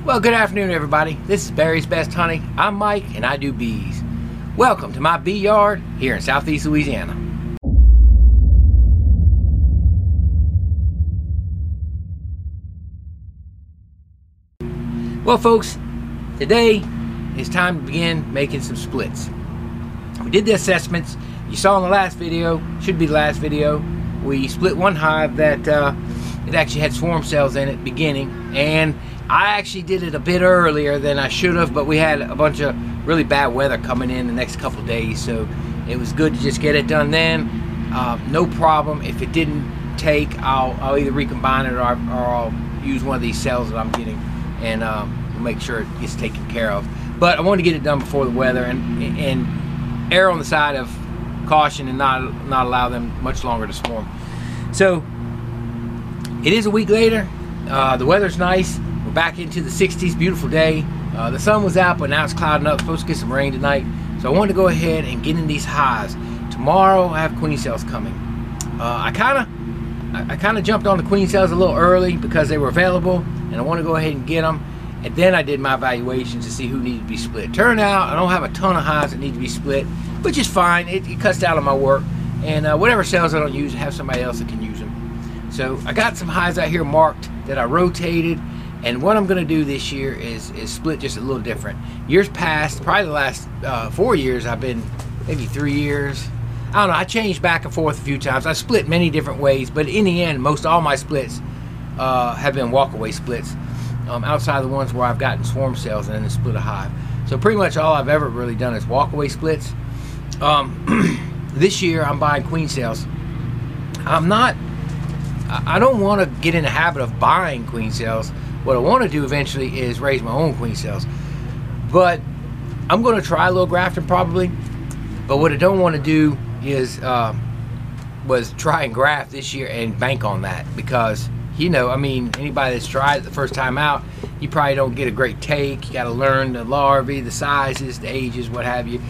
Well, good afternoon, everybody. This is Barry's Best Honey. I'm Mike, and I do bees. Welcome to my bee yard here in Southeast Louisiana. Well, folks, today is time to begin making some splits. We did the assessments. You saw in the last video, should be the last video, we split one hive that it actually had swarm cells in it beginning, and I actually did it a bit earlier than I should have, but we had a bunch of really bad weather coming in the next couple days, so it was good to just get it done then. No problem. If it didn't take, I'll either recombine it or I'll use one of these cells that I'm getting, and we'll make sure it gets taken care of. But I wanted to get it done before the weather and err on the side of caution and not allow them much longer to swarm. So it is a week later. The weather's nice. We're back into the 60s, beautiful day. The sun was out, but now it's clouding up. Supposed to get some rain tonight. So I wanted to go ahead and get in these hives. Tomorrow I have queen cells coming. I kind of jumped on the queen cells a little early because they were available, and I want to go ahead and get them. And then I did my evaluations to see who needed to be split. Turned out I don't have a ton of hives that need to be split, which is fine. It cuts down on my work. And whatever cells I don't use, I have somebody else that can use them. So I got some hives out here marked that I rotated. And what I'm going to do this year is split just a little different. Years past, probably the last 4 years, I've been, maybe 3 years. I don't know, I changed back and forth a few times. I split many different ways, but in the end, most all my splits have been walkaway splits, outside of the ones where I've gotten swarm cells and then split a hive. So pretty much all I've ever really done is walkaway splits. This year, I'm buying queen cells. I don't want to get in the habit of buying queen cells. What I want to do eventually is raise my own queen cells, but I'm going to try a little grafting probably. But what I don't want to do is was try and graft this year and bank on that, because you know, I mean, anybody that's tried it the first time out, you probably don't get a great take. You got to learn the larvae, the sizes, the ages, what have you.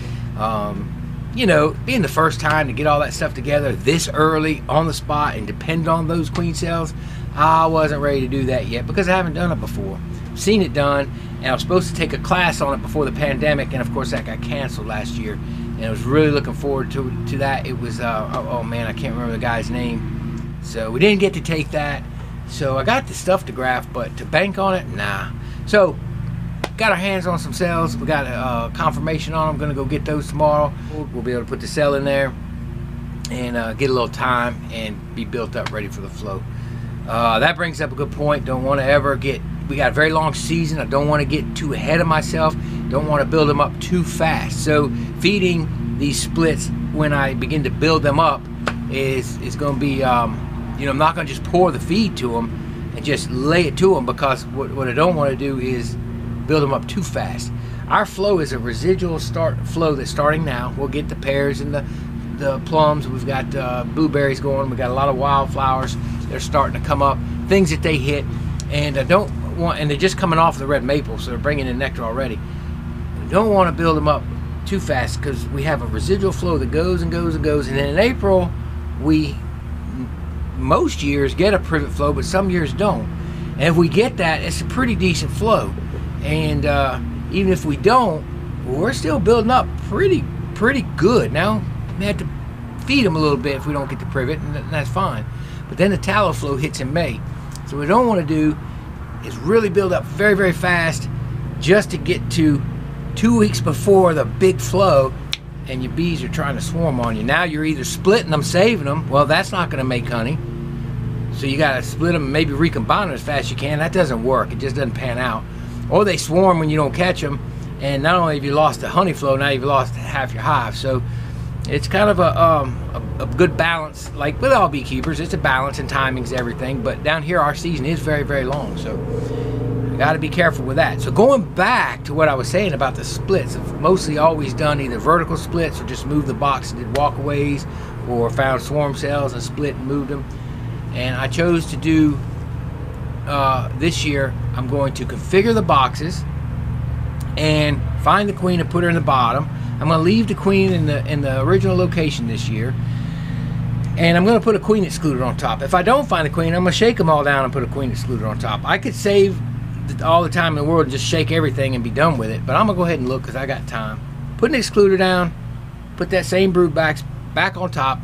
You know, being the first time to get all that stuff together this early on the spot and depend on those queen cells, I wasn't ready to do that yet because I haven't done it before. Seen it done, and I was supposed to take a class on it before the pandemic, and of course that got canceled last year. And I was really looking forward to that. It was, oh man, I can't remember the guy's name. So we didn't get to take that. So I got the stuff to graft, but to bank on it, nah. So got our hands on some cells. We got a confirmation on them. I'm gonna go get those tomorrow. We'll be able to put the cell in there and get a little time and be built up, ready for the flow. That brings up a good point. Don't want to ever we got a very long season. I don't want to get too ahead of myself. Don't want to build them up too fast. So feeding these splits when I begin to build them up is going to be, you know, I'm not going to just pour the feed to them and just lay it to them, because what I don't want to do is build them up too fast. Our flow is a residual flow that's starting now. We'll get the pears and the plums. We've got blueberries going. We've got a lot of wildflowers. They're starting to come up. Things that they hit, and I don't want, and they're just coming off the red maple, so they're bringing in nectar already. I don't want to build them up too fast because we have a residual flow that goes and goes and goes, and then in April we most years get a privet flow, but some years don't. And if we get that, it's a pretty decent flow. And even if we don't, we're still building up pretty good. Now we have to feed them a little bit if we don't get the privet, and that's fine. But then the tallow flow hits in May. So what we don't want to do is really build up very, very fast just to get to 2 weeks before the big flow, and your bees are trying to swarm on you. Now you're either splitting them, saving them. Well, that's not going to make honey. So you got to split them and maybe recombine them as fast as you can. That doesn't work. It just doesn't pan out. Or they swarm when you don't catch them, and not only have you lost the honey flow, now you've lost half your hive. So it's kind of a good balance. Like with all beekeepers, it's a balance, and timing's everything. But down here, our season is very, very long, so you got to be careful with that. So going back to what I was saying about the splits, I've mostly always done either vertical splits or just moved the box and did walkaways, or found swarm cells and split and moved them. And I chose to do this year, I'm going to configure the boxes and find the queen and put her in the bottom. I'm going to leave the queen in the original location this year, and I'm going to put a queen excluder on top. If I don't find the queen, I'm going to shake them all down and put a queen excluder on top. I could save all the time in the world and just shake everything and be done with it. But I'm gonna go ahead and look because I got time. Put an excluder down, put that same brood back on top,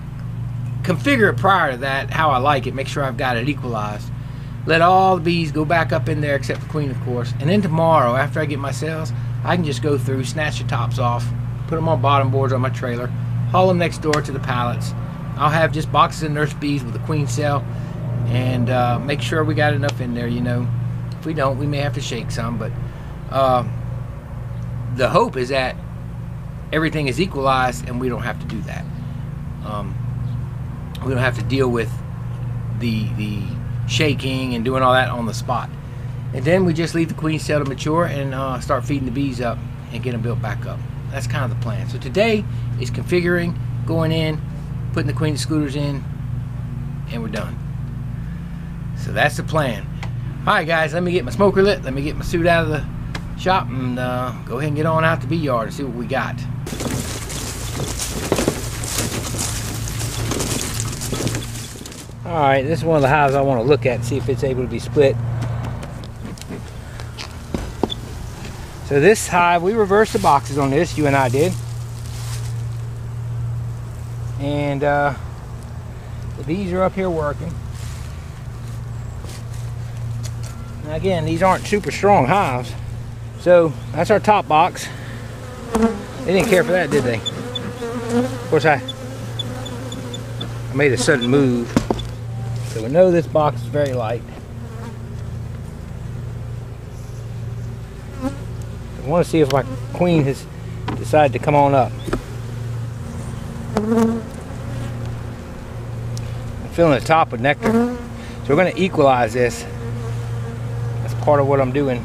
configure it prior to that how I like it, make sure I've got it equalized. Let all the bees go back up in there except the queen, of course. And then tomorrow, after I get my cells, I can just go through, snatch the tops off, put them on bottom boards on my trailer, haul them next door to the pallets. I'll have just boxes of nurse bees with a queen cell, and make sure we got enough in there, you know. If we don't, we may have to shake some, but the hope is that everything is equalized and we don't have to do that. We don't have to deal with the shaking and doing all that on the spot. And then we just leave the queen cell to mature and start feeding the bees up and get them built back up. That's kind of the plan. So today is configuring, going in, putting the queen excluders in, and we're done. So that's the plan. Alright guys, let me get my smoker lit, let me get my suit out of the shop, and go ahead and get on out to bee yard and see what we got. Alright, this is one of the hives I want to look at and see if it's able to be split. So this hive, we reversed the boxes on this, you and I did. And the bees are up here working. Now again, these aren't super strong hives. So that's our top box. They didn't care for that, did they? Of course, I made a sudden move. So we know this box is very light. I want to see if my queen has decided to come on up. I'm filling the top with nectar. So we're going to equalize this. That's part of what I'm doing.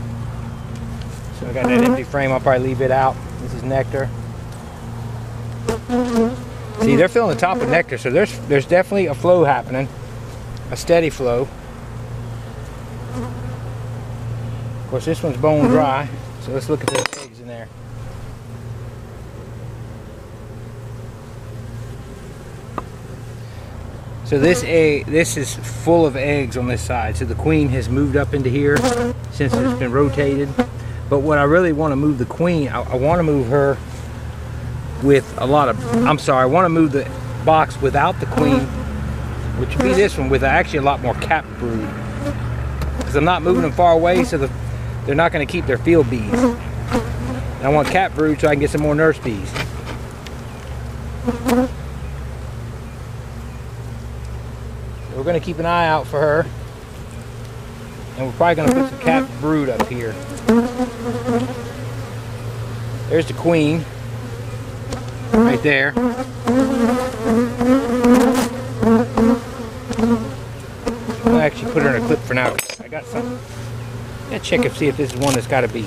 So I got that empty frame, I'll probably leave it out. This is nectar. See, they're filling the top with nectar, so there's definitely a flow happening. A steady flow. Of course, this one's bone dry, so let's look at those eggs in there. So this is full of eggs on this side. So the queen has moved up into here since it's been rotated. But what I really want to move the queen, I want to move her with a lot of, I want to move the box without the queen, which would be this one with actually a lot more cap brood. Because I'm not moving them far away, so they're not going to keep their field bees. And I want cap brood so I can get some more nurse bees. So we're going to keep an eye out for her. And we're probably going to put some cap brood up here. There's the queen. Right there. I'll actually put her in a clip for now. I got some. I'm gonna check and see if this is one that's got to be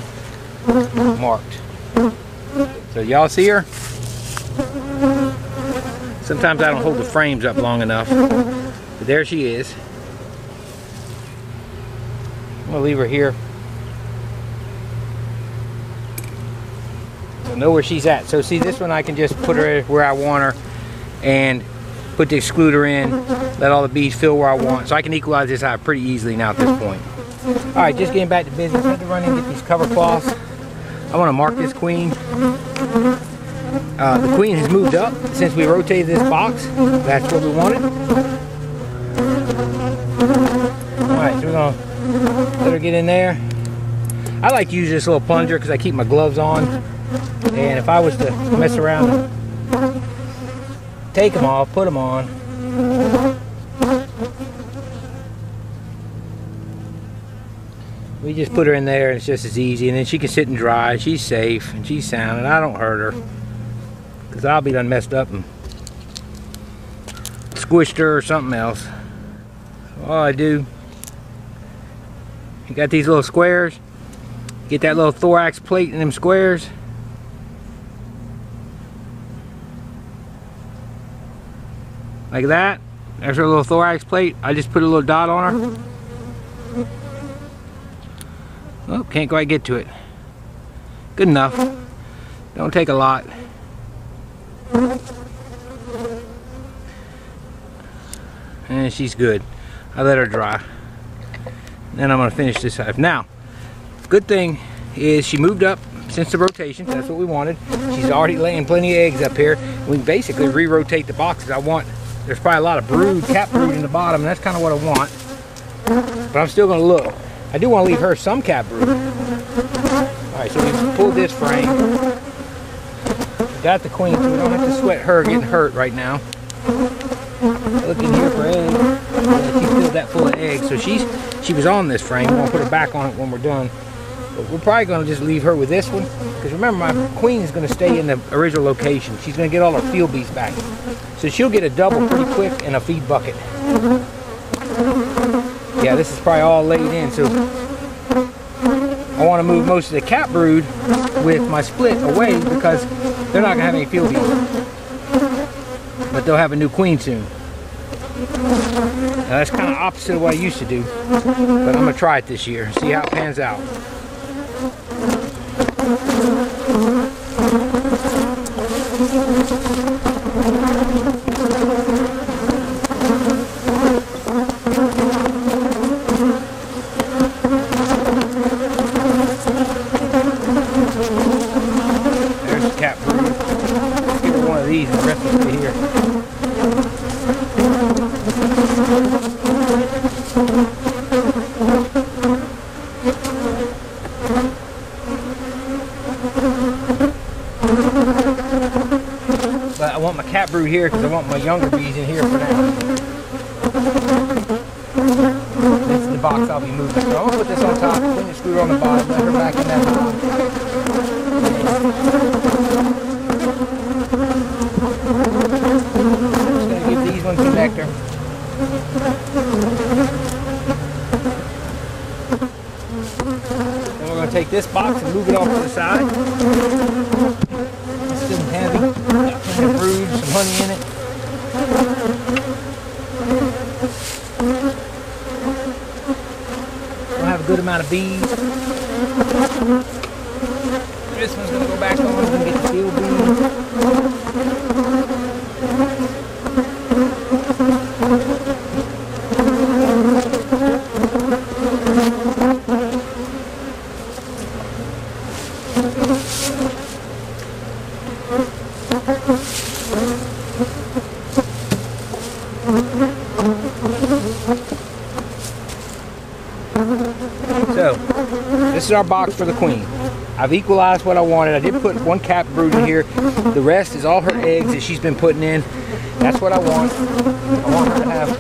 marked. So y'all see her? Sometimes I don't hold the frames up long enough. But there she is. I'm gonna leave her here. So know where she's at. So see, this one I can just put her where I want her and put the excluder in, let all the bees fill where I want. So I can equalize this hive pretty easily now at this point. Alright, just getting back to business. I had to run in and get these cover cloths. I want to mark this queen. The queen has moved up since we rotated this box. That's what we wanted. Alright, so we're going to let her get in there. I like to use this little plunger because I keep my gloves on. And if I was to mess around and take them off, put them on. We just put her in there and it's just as easy, and then she can sit and dry. She's safe and she's sound and I don't hurt her because I'll be done messed up and squished her or something else. So all I do, you got these little squares, get that little thorax plate in them squares. Like that. There's her little thorax plate. I just put a little dot on her. Oh, can't quite get to it. Good enough. Don't take a lot. And she's good. I let her dry. Then I'm going to finish this hive. Now, Good thing is she moved up since the rotation. That's what we wanted. She's already laying plenty of eggs up here. We can basically re-rotate the boxes. There's probably a lot of brood, cap brood in the bottom, and that's kind of what I want. But I'm still going to look. I do want to leave her some cap brood. Alright, so we pulled this frame. Got the queen, so we don't have to sweat her getting hurt right now. Look in here for eggs. Yeah, she filled that full of eggs. So she was on this frame. We're going to put her back on it when we're done. But we're probably going to just leave her with this one. Because remember, my queen is going to stay in the original location. She's going to get all her field bees back. So she'll get a double pretty quick in a feed bucket. Yeah, this is probably all laid in. So I want to move most of the cap brood with my split away because they're not going to have any field bees. But they'll have a new queen soon. Now that's kind of opposite of what I used to do. But I'm going to try it this year. See how it pans out. There's the cap brood. Let's give her one of these and the rest will stay here. But I want my cap brood here because I want my younger bees in here for now. This is the box I'll be moving. So I'm going to put this on top, clean the screw on the bottom, let her back in that box. I'm just going to give these ones some nectar. Then we're going to take this box and move it off to the side. It's still heavy. Got plenty of brood, some honey in it. We'll have a good amount of bees. This one's going to go back on. We're going to get the field bees. So, this is our box for the queen. I've equalized what I wanted. I did put one cap brood in here. The rest is all her eggs that she's been putting in. That's what I want. I want her to have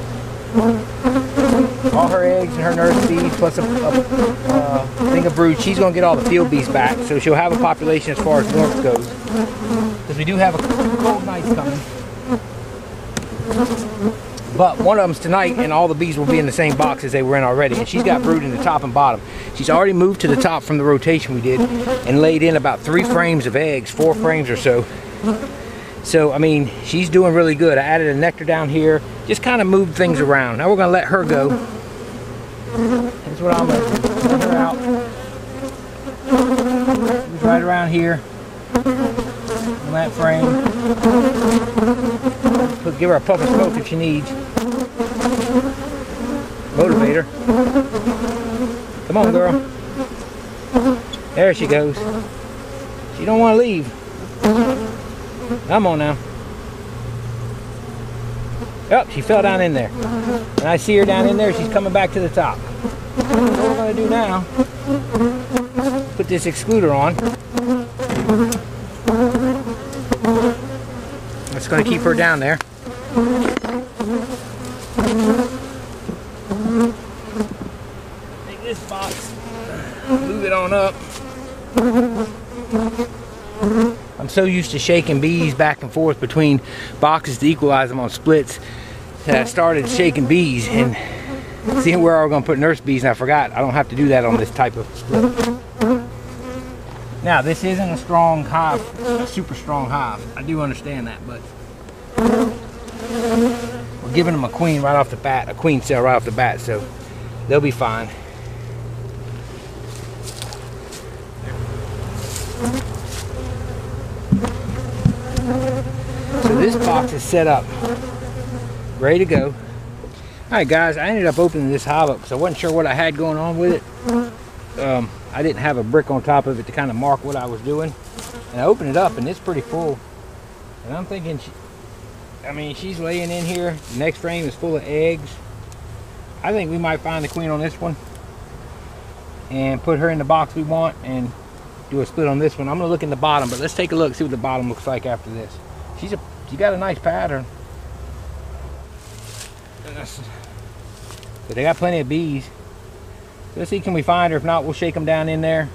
all her eggs and her nurse bees plus a thing of brood. She's going to get all the field bees back, so she'll have a population as far as north goes. Because we do have a cold night coming. But one of them's tonight, and all the bees will be in the same box as they were in already. And she's got brood in the top and bottom. She's already moved to the top from the rotation we did and laid in about 3 frames of eggs, 4 frames or so. So, I mean, she's doing really good. I added a nectar down here, just kind of moved things around. Now we're going to let her go. That's what I'm going to do. Let her out. She's right around here on that frame. Give her a puff of smoke if she needs. Motivate her. Come on, girl. There she goes. She don't want to leave. Come on now. Oh, she fell down in there. And I see her down in there. She's coming back to the top. What we're going to do now, put this excluder on. It's going to keep her down there. Take this box, move it on up. I'm so used to shaking bees back and forth between boxes to equalize them on splits that I started shaking bees and seeing where I was going to put nurse bees, and I forgot I don't have to do that on this type of split. Now, this isn't a strong hive, a super strong hive. I do understand that, but we're giving them a queen right off the bat, a queen cell right off the bat, so they'll be fine. So this box is set up, ready to go. Alright guys, I ended up opening this hive up because I wasn't sure what I had going on with it. I didn't have a brick on top of it to kind of mark what I was doing. And I opened it up and it's pretty full. And I'm thinking, she's laying in here. The next frame is full of eggs. I think we might find the queen on this one and put her in the box we want and do a split on this one. I'm gonna look in the bottom, but let's take a look, see what the bottom looks like after this. She got a nice pattern. But they got plenty of bees. Let's see, can we find her? If not, we'll shake them down in there.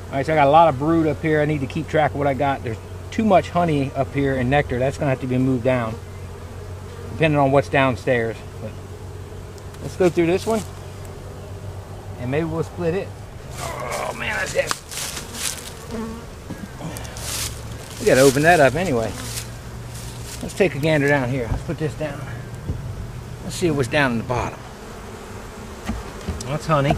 All right, so I got a lot of brood up here. I need to keep track of what I got. There's too much honey up here and nectar. That's gonna have to be moved down, depending on what's downstairs. But let's go through this one, and maybe we'll split it. Oh man, that's it. We gotta open that up anyway. Let's take a gander down here. Let's put this down. Let's see what's down in the bottom. That's honey.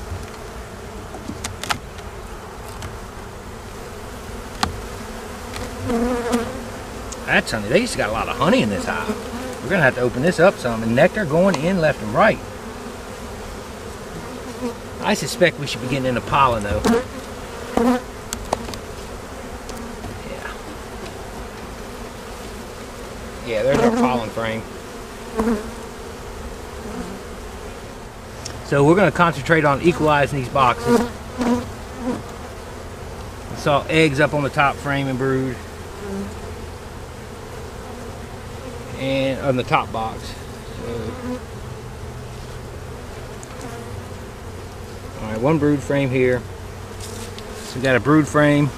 That's honey. They just got a lot of honey in this hive. We're gonna have to open this up some, and nectar going in left and right. I suspect we should be getting into pollen though. Yeah, there's our pollen frame. So we're going to concentrate on equalizing these boxes. I saw eggs up on the top frame and brood. And on the top box. So, alright, one brood frame here. So we got a brood frame.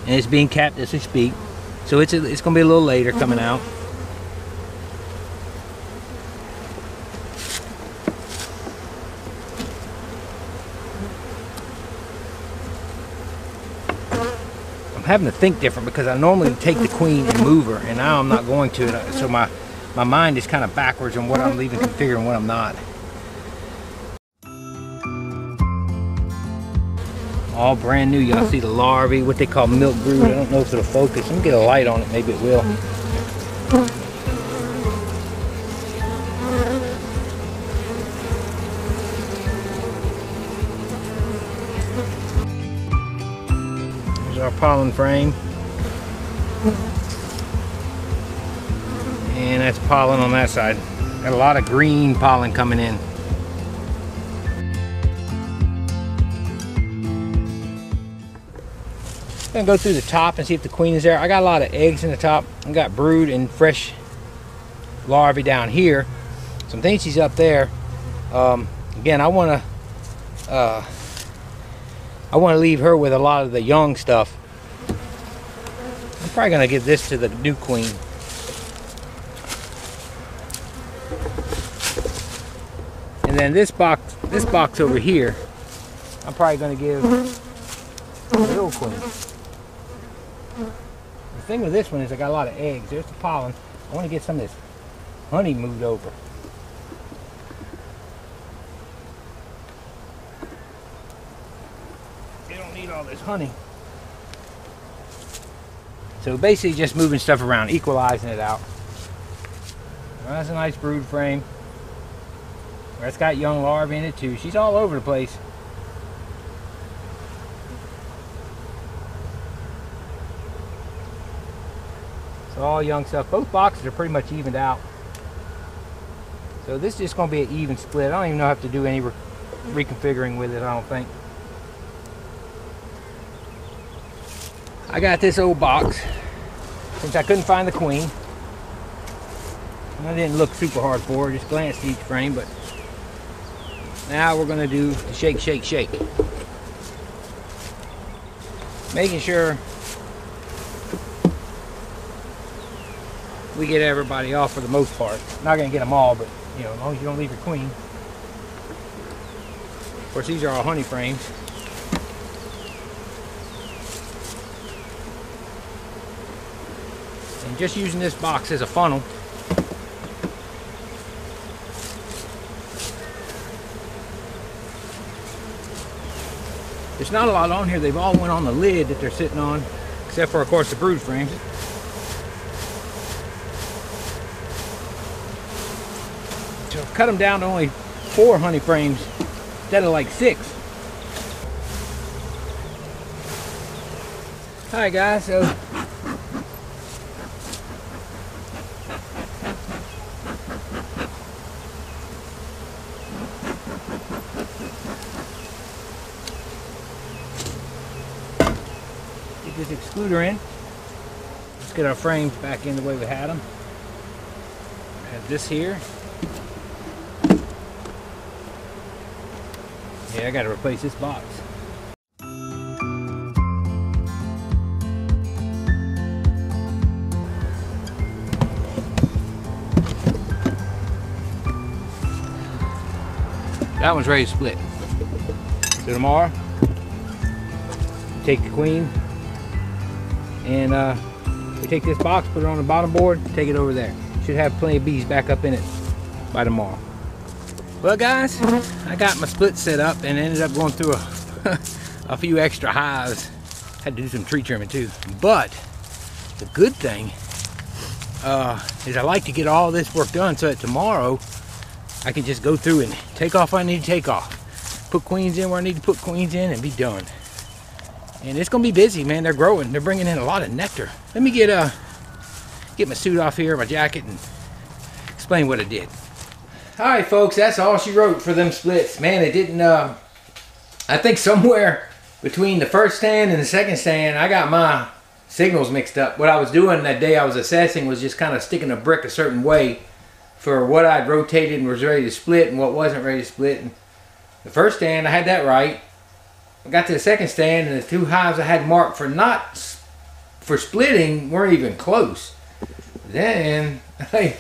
And it's being capped as we speak. So it's going to be a little later coming out. I'm having to think different because I normally take the queen and move her, and now I'm not going to. So my mind is kind of backwards on what I'm leaving configured and what I'm not. All brand new. Y'all see the larvae, what they call milk brood. I don't know if it'll focus. Let me get a light on it, maybe it will. There's our pollen frame. And that's pollen on that side. Got a lot of green pollen coming in. I'm gonna go through the top and see if the queen is there. I got a lot of eggs in the top. I got brood and fresh larvae down here. So I'm thinking she's up there. Again, I want to leave her with a lot of the young stuff. I'm probably gonna give this to the new queen. And then this box over here, I'm probably gonna give the little queen. The thing with this one is I got a lot of eggs. There's the pollen. I want to get some of this honey moved over. They don't need all this honey. So basically just moving stuff around, equalizing it out. Well, that's a nice brood frame. That's got young larvae in it too. She's all over the place. All young stuff. Both boxes are pretty much evened out. So this is just going to be an even split. I don't even know if I have to do any reconfiguring with it, I don't think. I got this old box since I couldn't find the queen. I didn't look super hard for her, just glanced at each frame, but now we're going to do the shake, shake, shake. Making sure we get everybody off for the most part. Not gonna get them all, but you know, as long as you don't leave your queen. Of course, these are all honey frames. And just using this box as a funnel. There's not a lot on here. They've all went on the lid that they're sitting on, except for, of course, the brood frames. So cut them down to only 4 honey frames instead of like 6. Alright guys, so get this excluder in. Let's get our frames back in the way we had them. Have this here. Yeah, I gotta replace this box. That one's ready to split. So tomorrow, take the queen and we take this box, put it on the bottom board, take it over there. Should have plenty of bees back up in it by tomorrow. Well guys, I got my split set up and ended up going through a few extra hives. Had to do some tree trimming too. But the good thing is I like to get all this work done so that tomorrow I can just go through and take off what I need to take off. Put queens in where I need to put queens in and be done. And it's gonna be busy, man. They're growing. They're bringing in a lot of nectar. Let me get my suit off here, my jacket, and explain what I did. Alright folks, that's all she wrote for them splits. Man, it didn't, I think somewhere between the first stand and the second stand, I got my signals mixed up. What I was doing that day I was assessing was just kind of sticking a brick a certain way for what I'd rotated and was ready to split and what wasn't ready to split. And the first stand, I had that right. I got to the second stand and the two hives I had marked for splitting weren't even close. Then I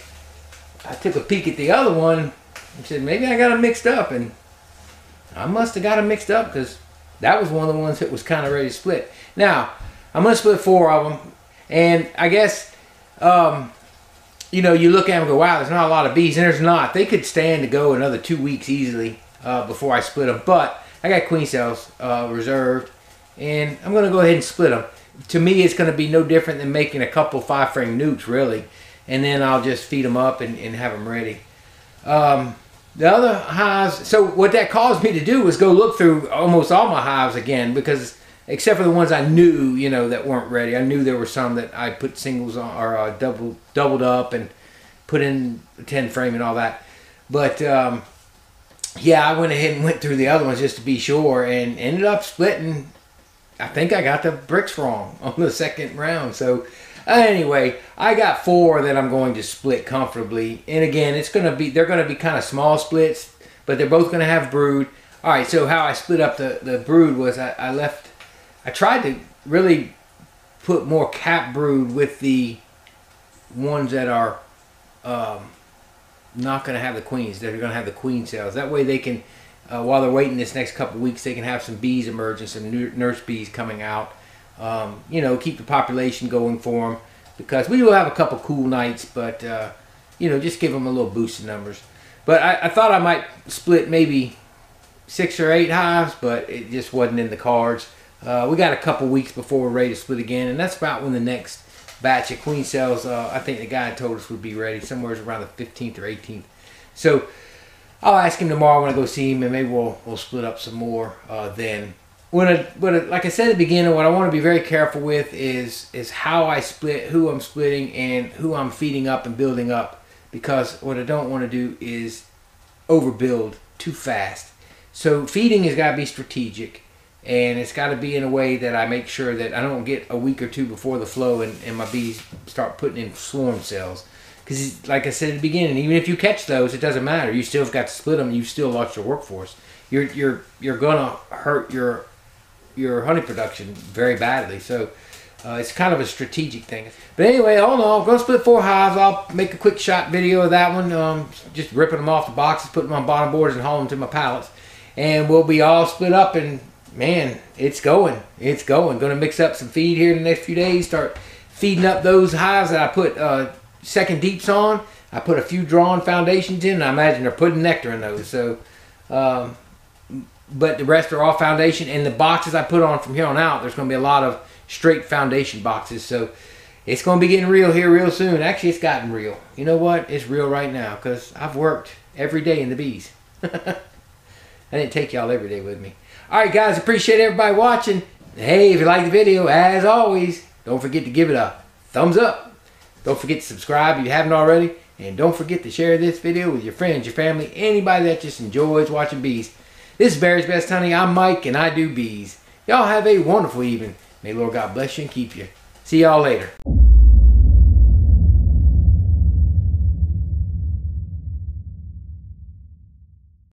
took a peek at the other one and said, maybe I got them mixed up, and I must have got them mixed up because that was one of the ones that was kind of ready to split. Now, I'm going to split 4 of them, and I guess, you know, you look at them and go, wow, there's not a lot of bees, and there's not. They could stand to go another 2 weeks easily before I split them, but I got queen cells reserved, and I'm going to go ahead and split them. To me, it's going to be no different than making a couple 5-frame nukes, really. And then I'll just feed them up and have them ready. The other hives, so what that caused me to do was go look through almost all my hives again, because except for the ones I knew, you know, that weren't ready. I knew there were some that I put singles on, or doubled up and put in 10 frame and all that. But yeah, I went ahead and went through the other ones just to be sure, and ended up splitting. I think I got the bricks wrong on the second round. So anyway, I got 4 that I'm going to split comfortably. And again, they're gonna be kind of small splits, but they're both gonna have brood. All right, so how I split up the brood was I tried to really put more cap brood with the ones that are not gonna have the queens, that are gonna have the queen cells. That way they can, while they're waiting this next couple of weeks, they can have some bees emerging, some nurse bees coming out. You know, keep the population going for them, because we will have a couple cool nights, but you know, just give them a little boost in numbers. But I thought I might split maybe 6 or 8 hives, but it just wasn't in the cards. We got a couple weeks before we're ready to split again, and that's about when the next batch of queen cells, I think the guy told us would be ready, somewhere around the 15th or 18th. So I'll ask him tomorrow when I go see him, and maybe we'll split up some more then. Like I said at the beginning, what I want to be very careful with is how I split, who I'm splitting, and who I'm feeding up and building up. Because what I don't want to do is overbuild too fast. So feeding has got to be strategic, and it's got to be in a way that I make sure that I don't get a week or two before the flow and my bees start putting in swarm cells. Because like I said at the beginning, even if you catch those, it doesn't matter. You still have got to split them, and you still lost your workforce. You're gonna hurt your honey production very badly. So it's kind of a strategic thing. But anyway, all in all, I'm gonna split 4 hives. I'll make a quick shot video of that one, just ripping them off the boxes, putting them on bottom boards, and hauling them to my pallets. And we'll be all split up, and man, it's going. It's going. Gonna mix up some feed here in the next few days. Start feeding up those hives that I put second deeps on. I put a few drawn foundations in, and I imagine they're putting nectar in those. So, but the rest are all foundation. And the boxes I put on from here on out, there's going to be a lot of straight foundation boxes. So it's going to be getting real here real soon. Actually, it's gotten real. You know what? It's real right now, because I've worked every day in the bees. I didn't take y'all every day with me. All right, guys, appreciate everybody watching. Hey, if you like the video, as always, don't forget to give it a thumbs up. Don't forget to subscribe if you haven't already. And don't forget to share this video with your friends, your family, anybody that just enjoys watching bees. This is Barry's Best Honey. I'm Mike and I do bees. Y'all have a wonderful evening. May Lord God bless you and keep you. See y'all later.